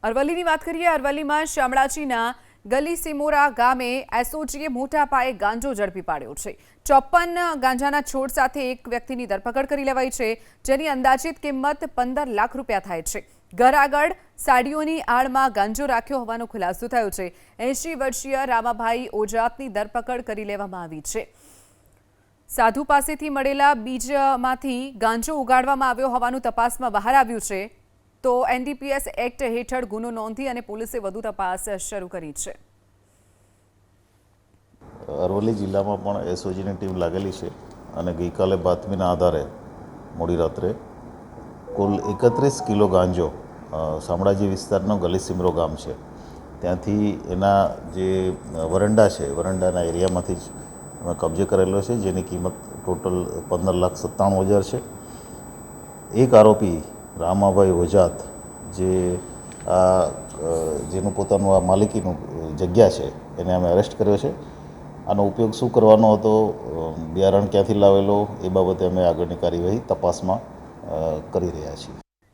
અરવલ્લીની વાત કરીએ। અરવલ્લીમાં શામળાજીના ગલી સિમોરા ગામે એસઓજીએ મોટા પાયે ગાંજો ઝડપી પાડ્યો છે। 54 ગાંજાના છોડ સાથે એક વ્યક્તિની ધરપકડ કરી લેવાઈ છે, જેની અંદાજિત કિંમત 15 લાખ રૂપિયા થાય છે। ઘર આગળ સાડીઓની આડમાં ગાંજો રાખ્યો હોવાનો ખુલાસો થયો છે। 80 વર્ષીય રામાભાઈ ઓજાતની ધરપકડ કરી લેવામાં આવી છે। સાધુ પાસેથી મળેલા બીજમાંથી ગાંજો ઉગાડવામાં આવ્યો હોવાનું તપાસમાં બહાર આવ્યું છે। તો એનડીપીએસ એક્ટ હેઠળ ગુનો નોંધી અને પોલીસે વધુ તપાસ શરૂ કરી છે। અરવલ્લી જિલ્લામાં પણ એસઓજીની ટીમ લાગેલી છે અને ગઈકાલે બાતમીના આધારે મોડી રાત્રે કુલ 31 કિલો ગાંજો શામળાજી વિસ્તારનો ગલી સિમરો ગામ છે ત્યાંથી એના જે વરંડા છે વરંડાના એરિયામાંથી જ અમે કબજે કરેલો છે, જેની કિંમત ટોટલ 15,97,000 છે। એક આરોપી રામાભાઈ ઓજાત જેનું પોતાનું આ માલિકીનું જગ્યા છે એને અમે અરેસ્ટ કર્યો છે। આનો ઉપયોગ શું કરવાનો હતો, બિયારણ ક્યાંથી લાવેલો એ બાબતે અમે આગળની કાર્યવાહી તપાસમાં કરી રહ્યા છીએ।